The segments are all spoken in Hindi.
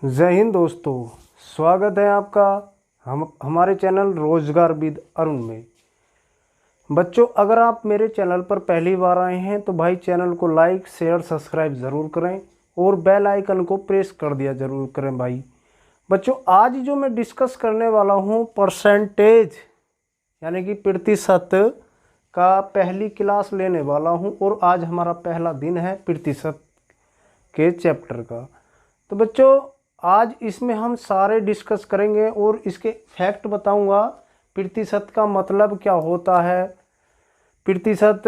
जय हिंद दोस्तों, स्वागत है आपका हमारे चैनल रोजगार विद अरुण में। बच्चों, अगर आप मेरे चैनल पर पहली बार आए हैं तो भाई चैनल को लाइक शेयर सब्सक्राइब ज़रूर करें और बेल आइकन को प्रेस कर दिया ज़रूर करें भाई। बच्चों, आज जो मैं डिस्कस करने वाला हूँ परसेंटेज यानी कि प्रतिशत का पहली क्लास लेने वाला हूँ और आज हमारा पहला दिन है प्रतिशत के चैप्टर का। तो बच्चों, आज इसमें हम सारे डिस्कस करेंगे और इसके फैक्ट बताऊंगा। प्रतिशत का मतलब क्या होता है, प्रतिशत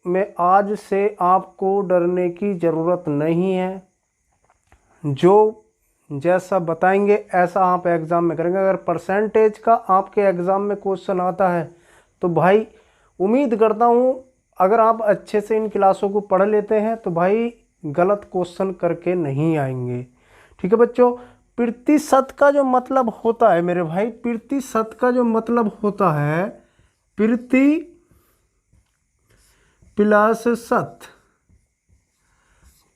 में आज से आपको डरने की ज़रूरत नहीं है। जो जैसा बताएंगे ऐसा आप एग्ज़ाम में करेंगे। अगर परसेंटेज का आपके एग्ज़ाम में क्वेश्चन आता है तो भाई उम्मीद करता हूँ अगर आप अच्छे से इन क्लासों को पढ़ लेते हैं तो भाई गलत क्वेश्चन करके नहीं आएंगे। ठीक है बच्चों, प्रतिशत का जो मतलब होता है मेरे भाई, प्रतिशत का जो मतलब होता है प्रति प्लस शत,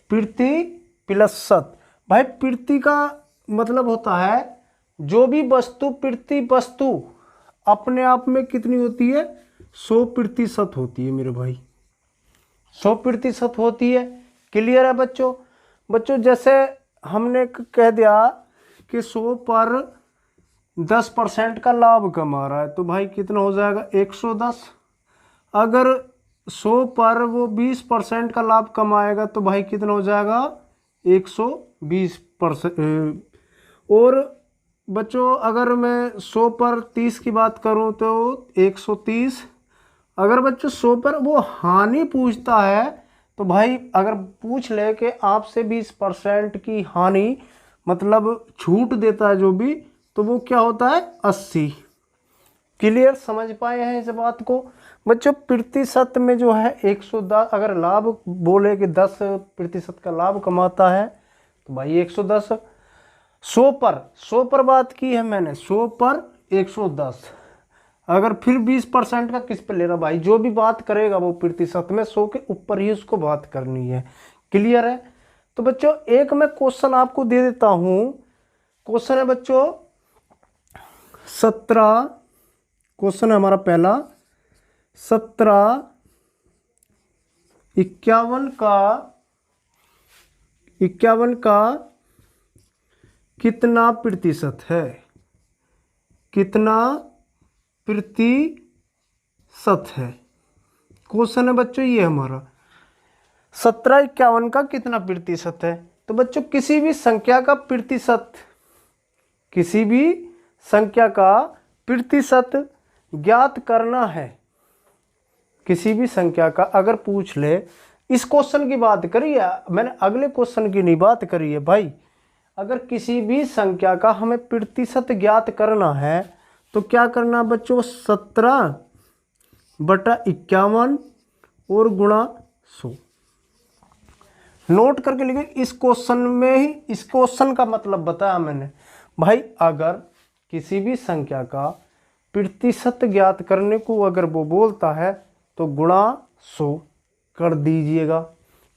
प्रति प्लस शत। भाई प्रति का मतलब होता है जो भी वस्तु प्रति वस्तु अपने आप में कितनी होती है, 100% होती है मेरे भाई, 100% होती है। क्लियर है बच्चों? बच्चों, जैसे हमने कह दिया कि 100 पर 10% का लाभ कमा रहा है तो भाई कितना हो जाएगा, 110। अगर 100 पर वो 20% का लाभ कमाएगा तो भाई कितना हो जाएगा, 120%। और बच्चों, अगर मैं 100 पर 30 की बात करूं तो 130। अगर बच्चों 100 पर वो हानि पूछता है तो भाई अगर पूछ ले कि आपसे 20% की हानि मतलब छूट देता है जो भी, तो वो क्या होता है, 80। क्लियर समझ पाए हैं इस बात को? बच्चों, प्रतिशत में जो है 110, अगर लाभ बोले कि 10% का लाभ कमाता है तो भाई 110। 100 पर बात की है मैंने, 100 पर 110। अगर फिर 20% का किस पे ले रहा भाई, जो भी बात करेगा वो प्रतिशत में 100 के ऊपर ही उसको बात करनी है। क्लियर है? तो बच्चों, एक मैं क्वेश्चन आपको दे देता हूं। क्वेश्चन है बच्चों 17, क्वेश्चन है हमारा पहला 17 51 का कितना प्रतिशत है, कितना प्रतिशत है। क्वेश्चन है बच्चों ये हमारा 17 51 का कितना प्रतिशत है। तो बच्चों, किसी भी संख्या का प्रतिशत, किसी भी संख्या का प्रतिशत ज्ञात करना है। किसी भी संख्या का अगर पूछ ले, इस क्वेश्चन की बात करी है मैंने, अगले क्वेश्चन की नहीं बात करी है भाई। अगर किसी भी संख्या का हमें प्रतिशत ज्ञात करना है तो क्या करना बच्चों, 17/51 और गुणा 100। नोट करके लिखे। इस क्वेश्चन में ही इस क्वेश्चन का मतलब बताया मैंने भाई। अगर किसी भी संख्या का प्रतिशत ज्ञात करने को अगर वो बोलता है तो गुणा 100 कर दीजिएगा।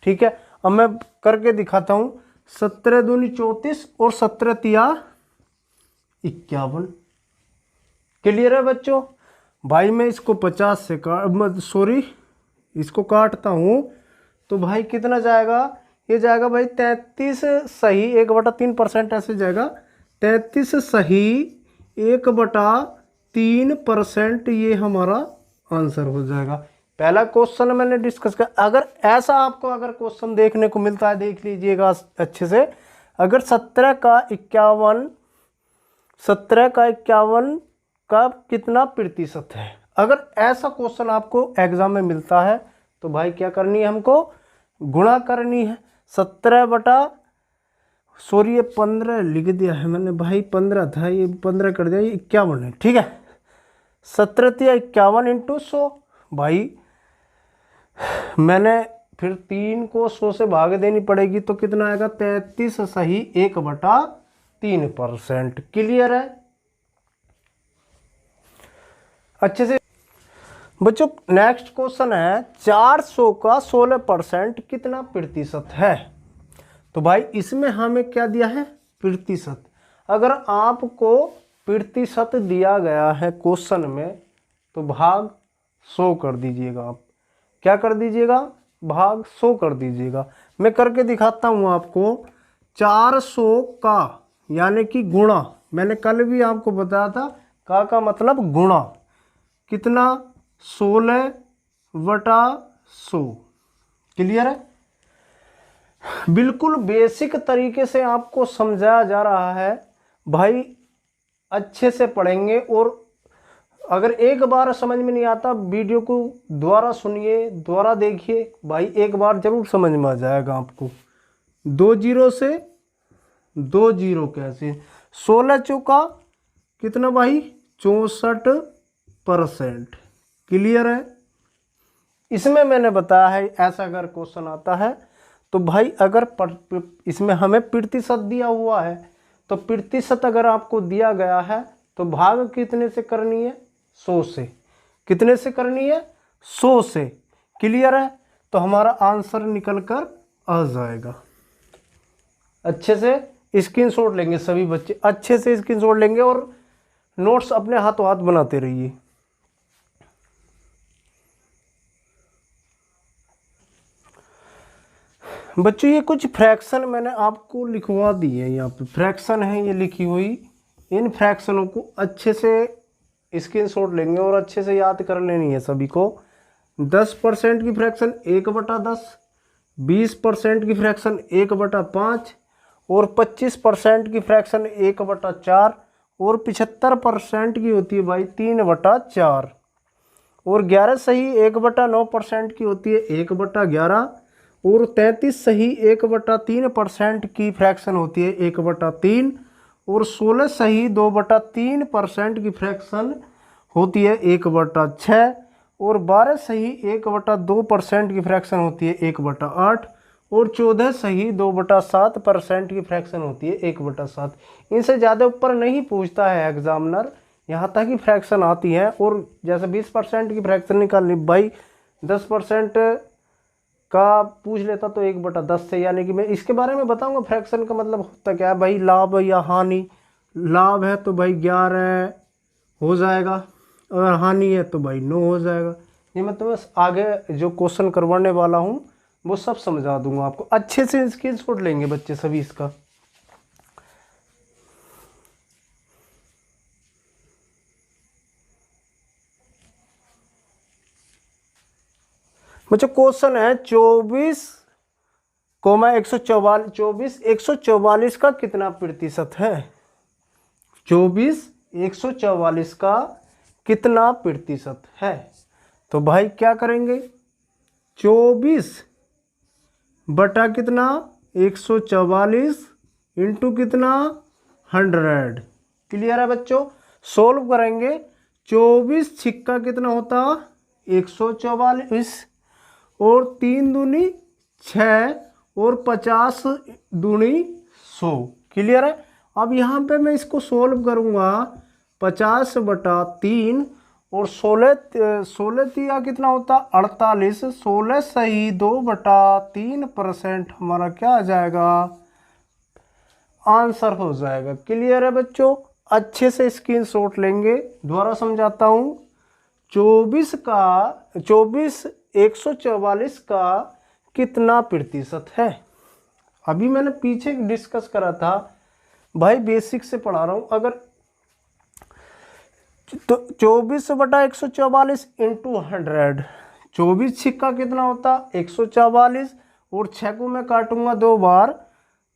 ठीक है, अब मैं करके दिखाता हूं। 17 दूनी 34 और 17 तिया 51। क्लियर है बच्चों? भाई मैं इसको 50 से इसको काटता हूं तो भाई कितना जाएगा, ये जाएगा भाई 33 सही 1/3% ऐसे जाएगा। 33 सही 1/3% ये हमारा आंसर हो जाएगा। पहला क्वेश्चन मैंने डिस्कस कर। अगर ऐसा आपको अगर क्वेश्चन देखने को मिलता है, देख लीजिएगा अच्छे से। अगर 17 का 51 का कितना प्रतिशत है, अगर ऐसा क्वेश्चन आपको एग्जाम में मिलता है तो भाई क्या करनी है, हमको गुणा करनी है। 15 लिख दिया है मैंने भाई, 15 था, ये 15 कर दिया, ये 51 है। ठीक है, 17 तिया 51 इंटू 100। भाई मैंने फिर 3 को 100 से भाग देनी पड़ेगी तो कितना आएगा, 33 सही 1/3%। क्लियर है अच्छे से? बच्चों, नेक्स्ट क्वेश्चन है 400 का 16% कितना प्रतिशत है। तो भाई इसमें हमें क्या दिया है, प्रतिशत। अगर आपको प्रतिशत दिया गया है क्वेश्चन में तो भाग 100 कर दीजिएगा। आप क्या कर दीजिएगा? भाग 100 कर दीजिएगा। मैं करके दिखाता हूँ आपको। 400 का यानी कि गुणा, मैंने कल भी आपको बताया था का मतलब गुणा, कितना? 16/100। क्लियर है? बिल्कुल बेसिक तरीके से आपको समझाया जा रहा है भाई, अच्छे से पढ़ेंगे। और अगर एक बार समझ में नहीं आता, वीडियो को दोबारा सुनिए, दोबारा देखिए भाई, एक बार जरूर समझ में आ जाएगा आपको। 2 जीरो से 2 जीरो कैसे? 16 चौका कितना भाई? 64%। क्लियर है? इसमें मैंने बताया है ऐसा अगर क्वेश्चन आता है तो भाई, अगर इसमें हमें प्रतिशत दिया हुआ है तो प्रतिशत अगर आपको दिया गया है तो भाग कितने से करनी है? 100 से। कितने से करनी है? 100 से। क्लियर है? तो हमारा आंसर निकल कर आ जाएगा। अच्छे से स्क्रीनशॉट लेंगे सभी बच्चे, अच्छे से स्क्रीनशॉट लेंगे और नोट्स अपने हाथों हाथ बनाते रहिए। बच्चों ये कुछ फ्रैक्शन मैंने आपको लिखवा दी है, यहाँ पे फ्रैक्शन है ये लिखी हुई। इन फ्रैक्शनों को अच्छे से स्क्रीनशॉट लेंगे और अच्छे से याद कर लेनी है सभी को। 10% की फ्रैक्शन 1/10, 20% की फ्रैक्शन 1/5 और 25% की फ्रैक्शन 1/4 और 75% की होती है भाई 3/4 और 11 सही 1/9% की होती है 1/11 और 33 सही 1/3% की फ्रैक्शन होती है 1/3 और 16 सही 2/3% की फ्रैक्शन होती है 1/6 और 12 सही 1/2% की फ्रैक्शन होती है 1/8 और 14 सही 2/7% की फ्रैक्शन होती है 1/7। इनसे ज़्यादा ऊपर नहीं पूछता है एग्जामिनर, यहाँ तक ही फ्रैक्शन आती है। और जैसे 20% की फ्रैक्शन निकालनी भाई, 10% का पूछ लेता तो 1/10 से, यानी कि मैं इसके बारे में बताऊंगा फ्रैक्शन का मतलब होता क्या है भाई, लाभ या हानि। लाभ है तो भाई 11 हो जाएगा और हानि है तो भाई 9 हो जाएगा। ये मैं तुम्हें आगे जो क्वेश्चन करवाने वाला हूँ वो सब समझा दूंगा आपको। अच्छे से स्क्रीनशॉट लेंगे बच्चे सभी इसका। मुझे क्वेश्चन है 24,144 का कितना प्रतिशत है? 24,144 का कितना प्रतिशत है? तो भाई क्या करेंगे? 24 बटा कितना? 144 इंटू कितना? 100। क्लियर है बच्चों? सोल्व करेंगे। 24 छिक्का कितना होता? 144 और 3 दूनी 6 और 50 दूनी 100। क्लियर है? अब यहाँ पे मैं इसको सोल्व करूँगा। 50/3 और 16 तिया कितना होता? 48। 16 सही 2/3% हमारा क्या आ जाएगा? आंसर हो जाएगा। क्लियर है बच्चों? अच्छे से स्क्रीनशॉट लेंगे। दोबारा समझाता हूँ। 144 का कितना प्रतिशत है? अभी मैंने पीछे डिस्कस करा था भाई, बेसिक से पढ़ा रहा हूँ। अगर तो 24/144 इंटू 100, 24 छिक्का कितना होता? 144 और 6 को मैं काटूंगा 2 बार,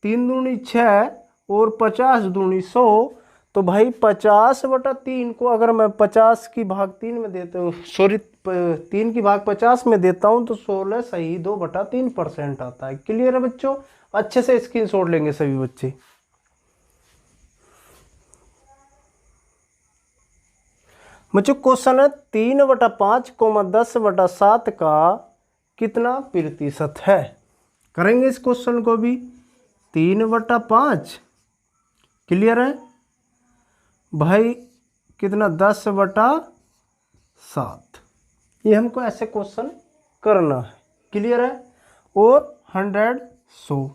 3 दूनी 6 और 50 दूनी 100। तो भाई 50/3 को अगर मैं 50 की भाग 3 में देता हूँ, सॉरी 3 की भाग 50 में देता हूँ तो 16 सही 2/3% आता है। क्लियर है बच्चों? अच्छे से स्क्रीनशॉट लेंगे सभी बच्चे। बच्चों क्वेश्चन है 3/5, 10/7 का कितना प्रतिशत है? करेंगे इस क्वेश्चन को भी। 3/5 क्लियर है भाई, कितना? 10/7। ये हमको ऐसे क्वेश्चन करना है। क्लियर है? और 100 100।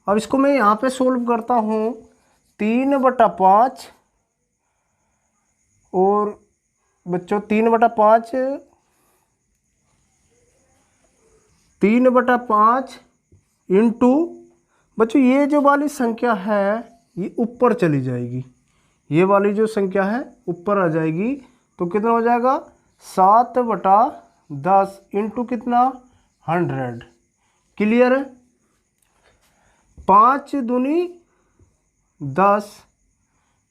अब इसको मैं यहाँ पे सोल्व करता हूँ 3/5 और बच्चों 3/5 इंटू बच्चों ये जो वाली संख्या है ये ऊपर चली जाएगी, ये वाली जो संख्या है ऊपर आ जाएगी, तो कितना हो जाएगा 7/10 इंटू कितना 100। क्लियर है? 5 दूनी 10।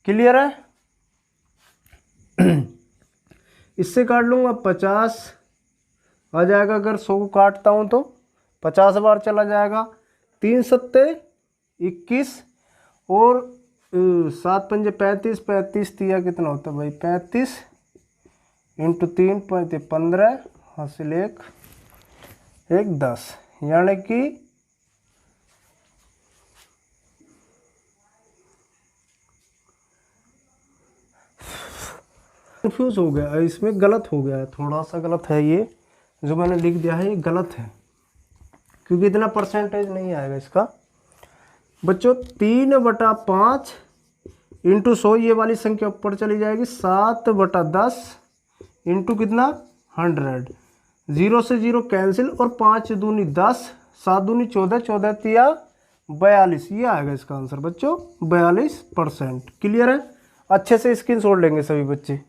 क्लियर है? इससे काट लूँगा 50 आ जाएगा, अगर 100 को काटता हूँ तो 50 बार चला जाएगा। 3 सत्ते 21 और 7 पंजे 35, 35 तिया कितना होता है भाई 35 इंटू 3 5 15 हासिल 1 10, यानी कि कंफ्यूज हो गया, इसमें गलत हो गया है, थोड़ा सा गलत है, ये जो मैंने लिख दिया है ये गलत है, क्योंकि इतना परसेंटेज नहीं आएगा इसका। बच्चों 3/5 इंटू 100 ये वाली संख्या ऊपर चली जाएगी, 7/10 इंटू कितना 100। 0 से 0 कैंसिल और 5 दूनी 10, 7 दूनी 14, 14 तिया 42, ये आएगा इसका आंसर बच्चों 42%। क्लियर है? अच्छे से स्क्रीनशॉट लेंगे सभी बच्चे।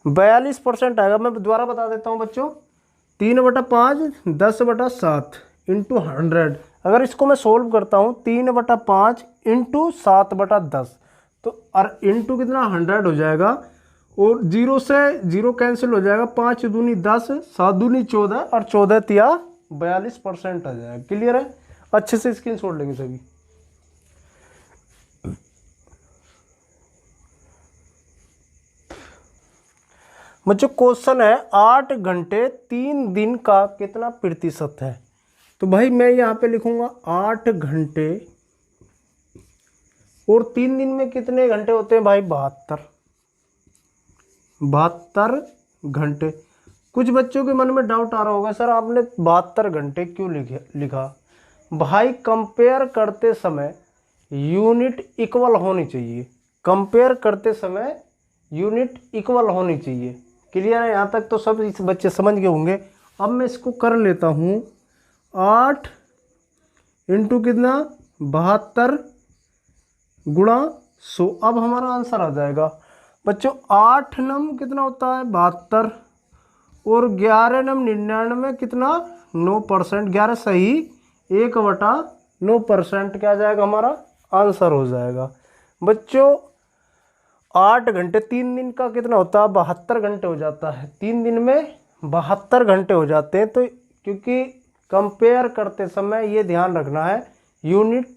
42% आएगा। मैं दोबारा बता देता हूँ बच्चों, 3/5 10/7 इंटू 100। अगर इसको मैं सोल्व करता हूँ 3/5 इंटू 7/10 तो इंटू कितना 100 हो जाएगा, और 0 से 0 कैंसिल हो जाएगा, 5 दूनी 10, 7 दूनी 14 और 14 तिया 42% आ जाएगा। क्लियर है? अच्छे से स्क्रीनशॉट लेंगे सभी। बच्चों क्वेश्चन है 8 घंटे 3 दिन का कितना प्रतिशत है। तो भाई मैं यहाँ पे लिखूंगा 8 घंटे और 3 दिन में कितने घंटे होते हैं भाई 72 घंटे। कुछ बच्चों के मन में डाउट आ रहा होगा, सर आपने 72 घंटे क्यों लिखा। भाई कंपेयर करते समय यूनिट इक्वल होनी चाहिए, कंपेयर करते समय यूनिट इक्वल होनी चाहिए। क्लियर है? यहाँ तक तो सब इस बच्चे समझ गए होंगे। अब मैं इसको कर लेता हूँ 8 इंटू कितना 72 गुणा 100। अब हमारा आंसर आ जाएगा बच्चों 8 नम कितना होता है 72 और 11 नम 99 कितना 9%, 11 सही 1/9% क्या आ जाएगा हमारा आंसर हो जाएगा। बच्चों 8 घंटे 3 दिन का कितना होता है 72 घंटे हो जाता है, 3 दिन में 72 घंटे हो जाते हैं। तो क्योंकि कंपेयर करते समय ये ध्यान रखना है यूनिट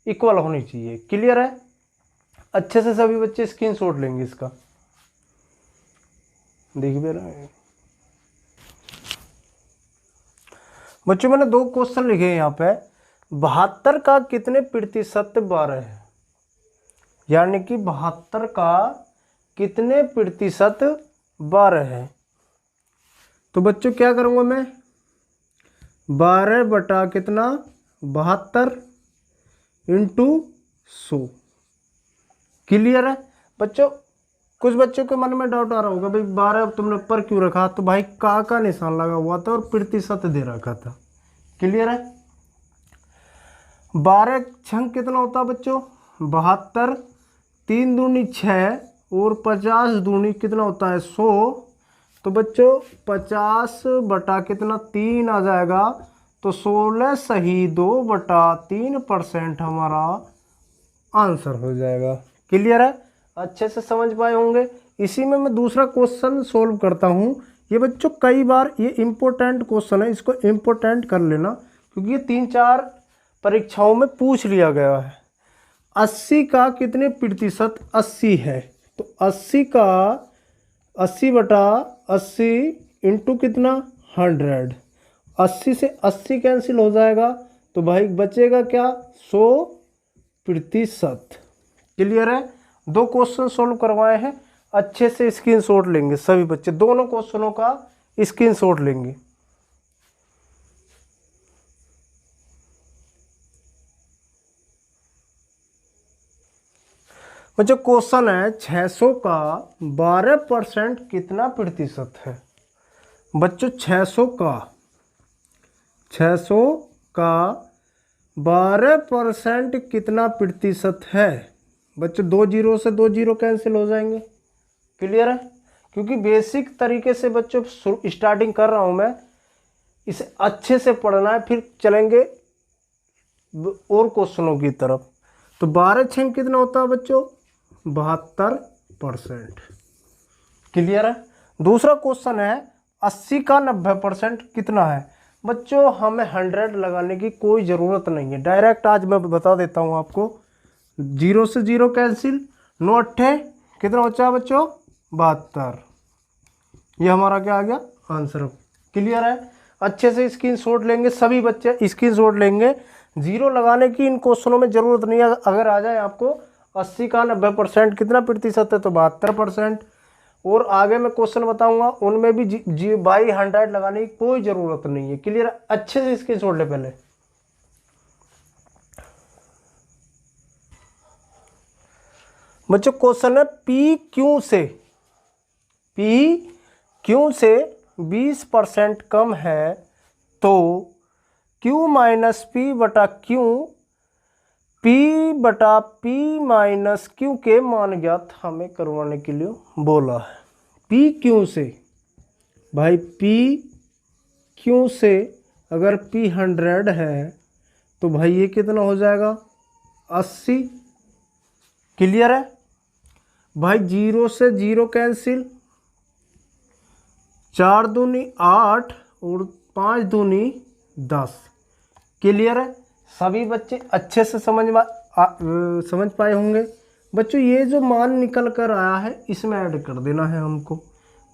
इक्वल होनी चाहिए। क्लियर है? अच्छे से सभी बच्चे स्क्रीनशॉट लेंगे इसका। देखिए मेरा बच्चों मैंने 2 क्वेश्चन लिखे हैं यहाँ पे। 72 का कितने प्रतिशत 12 है, यानी कि 72 का कितने प्रतिशत 12 है। तो बच्चों क्या करूँगा मैं 12 बटा कितना 72 इंटू 100। क्लियर है बच्चों? कुछ बच्चों के मन में डाउट आ रहा होगा भाई 12 तुमने ऊपर क्यों रखा, तो भाई का निशान लगा हुआ था और प्रतिशत दे रखा था। क्लियर है? 12 छंग कितना होता है बच्चों 72, 3 दूनी 6 और 50 दूनी कितना होता है 100। तो बच्चों 50 बटा कितना 3 आ जाएगा, तो 16 सही 2/3% हमारा आंसर हो जाएगा। क्लियर है? अच्छे से समझ पाए होंगे। इसी में मैं दूसरा क्वेश्चन सोल्व करता हूँ। ये बच्चों कई बार ये इम्पोर्टेंट क्वेश्चन है, इसको इम्पोर्टेंट कर लेना क्योंकि ये 3-4 परीक्षाओं में पूछ लिया गया है। 80 का कितने प्रतिशत 80 है, तो 80 का 80 बटा 80 इंटू कितना 100। 80 से 80 कैंसिल हो जाएगा, तो भाई बचेगा क्या 100%। क्लियर है? 2 क्वेश्चन सोल्व करवाए हैं, अच्छे से स्क्रीनशॉट लेंगे सभी बच्चे, दोनों क्वेश्चनों का स्क्रीनशॉट लेंगे। बच्चों क्वेश्चन है 600 का 12% कितना प्रतिशत है। बच्चों 600 का 12% कितना प्रतिशत है। बच्चों 2 जीरो से 2 जीरो कैंसिल हो जाएंगे। क्लियर है, क्योंकि बेसिक तरीके से बच्चों स्टार्टिंग कर रहा हूं मैं, इसे अच्छे से पढ़ना है, फिर चलेंगे और क्वेश्चनों की तरफ। तो 12 छः कितना होता है बच्चों, 72%। क्लियर है। दूसरा क्वेश्चन है 80 का 90% कितना है। बच्चों हमें 100 लगाने की कोई ज़रूरत नहीं है, डायरेक्ट आज मैं बता देता हूं आपको। 0 से 0 कैंसिल, 9 अट्ठे कितना बचा है बच्चों, 72। ये हमारा क्या आ गया, आंसर। क्लियर है। अच्छे से स्क्रीनशॉट लेंगे, सभी बच्चे स्क्रीनशॉट लेंगे। 0 लगाने की इन क्वेश्चनों में ज़रूरत नहीं है। अगर आ जाए आपको 80 का 90% कितना प्रतिशत है, तो 72%। और आगे मैं क्वेश्चन बताऊंगा, उनमें भी बाई 100 लगाने की कोई ज़रूरत नहीं है। क्लियर, अच्छे से स्क्रीनशॉट ले पहले। बच्चों क्वेश्चन है पी क्यू से 20% कम है तो Q माइनस पी बटा क्यू, P बटा P माइनस क्यू के मान ज्ञात हमें करवाने के लिए बोला है। P क्यू से भाई, P क्यू से अगर P 100 है तो भाई ये कितना हो जाएगा, 80। क्लियर है भाई। 0 से 0 कैंसिल, 4 दूनी 8 और 5 दूनी 10। क्लियर है। सभी बच्चे अच्छे से समझ पाए होंगे। बच्चों ये जो मान निकल कर आया है इसमें ऐड कर देना है हमको।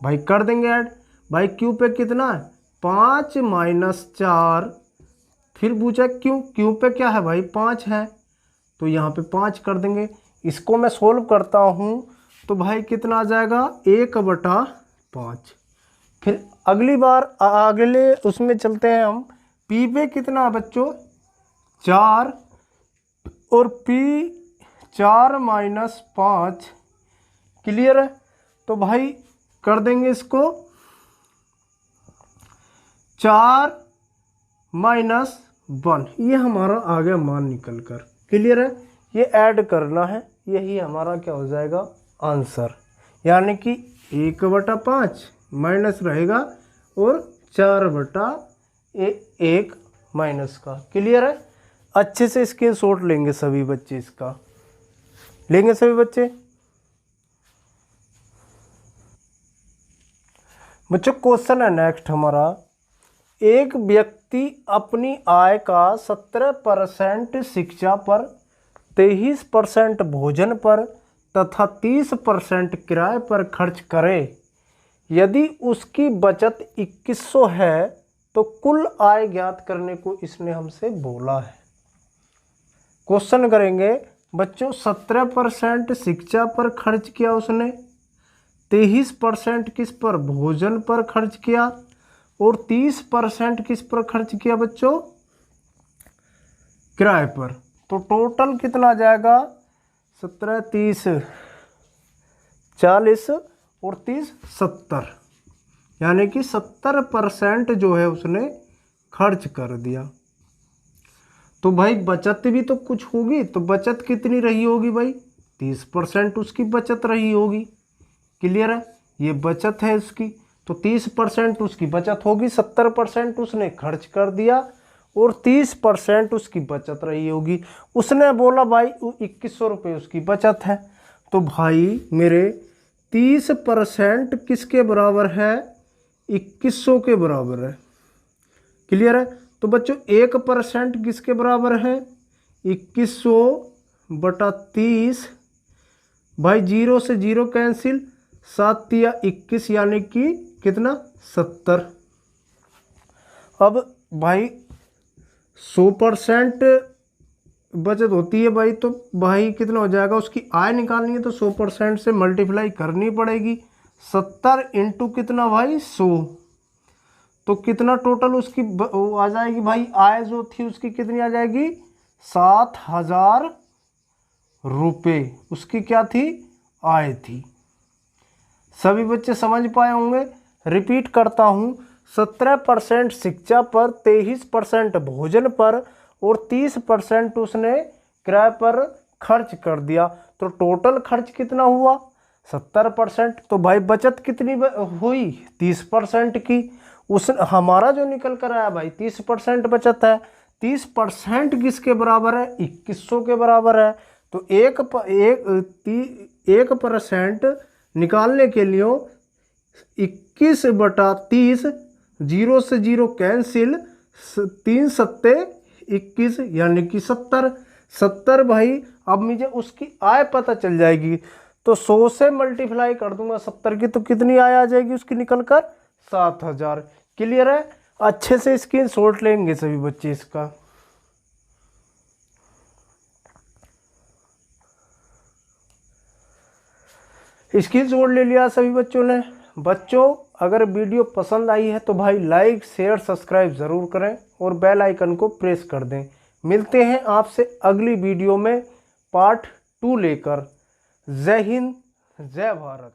भाई कर देंगे ऐड। भाई क्यू पे कितना है, 5 माइनस 4। फिर पूछा क्यू पे क्या है भाई, 5 है, तो यहाँ पे 5 कर देंगे। इसको मैं सोल्व करता हूँ तो भाई कितना आ जाएगा, 1/5। फिर अगली बार अगले उसमें चलते हैं हम। पी पे कितना है बच्चों, 4, और पी 4 माइनस 5। क्लियर है। तो भाई कर देंगे इसको 4 माइनस 1, ये हमारा आ गया मान निकल कर। क्लियर है। ये ऐड करना है, यही हमारा क्या हो जाएगा, आंसर। यानी कि 1/5 माइनस रहेगा और 4/1 माइनस का। क्लियर है। अच्छे से स्क्रीनशॉट लेंगे सभी बच्चे, इसका लेंगे सभी बच्चे। बच्चों क्वेश्चन है नेक्स्ट हमारा, एक व्यक्ति अपनी आय का 17% शिक्षा पर, 23% भोजन पर तथा 30% किराए पर खर्च करे। यदि उसकी बचत 2100 है तो कुल आय ज्ञात करने को इसने हमसे बोला है। क्वेश्चन करेंगे बच्चों, 17% शिक्षा पर खर्च किया उसने, 23% किस पर, भोजन पर खर्च किया, और 30% किस पर खर्च किया बच्चों, किराए पर। तो टोटल कितना आ जाएगा, 17, 30, 40 और 30, 70। यानी कि 70% जो है उसने खर्च कर दिया। तो भाई बचत भी तो कुछ होगी, तो बचत कितनी रही होगी भाई, 30% उसकी बचत रही होगी। क्लियर है। ये बचत है उसकी, तो 30% उसकी बचत होगी, 70% उसने खर्च कर दिया और 30% उसकी बचत रही होगी। उसने बोला भाई 2100 रुपये उसकी बचत है, तो भाई मेरे 30% किसके बराबर है, 2100 के बराबर है। क्लियर है। तो बच्चों 1% किसके बराबर है, 2100/30। भाई 0 से 0 कैंसिल, 7 या 21 यानी कि कितना, 70। अब भाई 100% बचत होती है भाई, तो भाई कितना हो जाएगा, उसकी आय निकालनी है तो 100% से मल्टीप्लाई करनी पड़ेगी। 70 इंटू कितना भाई, 100। तो कितना टोटल उसकी आ जाएगी भाई, आय जो थी उसकी कितनी आ जाएगी, 7000 रुपए, उसकी क्या थी, आय थी। सभी बच्चे समझ पाए होंगे। रिपीट करता हूँ, 17% शिक्षा पर, 23% भोजन पर और 30% उसने किराए पर खर्च कर दिया। तो टोटल खर्च कितना हुआ, 70%। तो भाई बचत कितनी हुई, 30% की। उस हमारा जो निकल कर आया भाई 30% बचत है। 30% किसके बराबर है, 2100 के बराबर है। तो 1% निकालने के लिए 21/30, 0 से 0 कैंसिल, 3 सत्ते 21 यानी कि 70 भाई। अब मुझे उसकी आय पता चल जाएगी, तो 100 से मल्टीप्लाई कर दूंगा 70 की, तो कितनी आय आ जाएगी उसकी निकल कर, 7000। क्लियर है। अच्छे से स्क्रीनशॉट लेंगे सभी बच्चे इसका। स्क्रीनशॉट ले लिया सभी बच्चों ने। बच्चों अगर वीडियो पसंद आई है तो भाई लाइक शेयर सब्सक्राइब ज़रूर करें और बेल आइकन को प्रेस कर दें। मिलते हैं आपसे अगली वीडियो में पार्ट 2 लेकर। जय हिंद, जय भारत।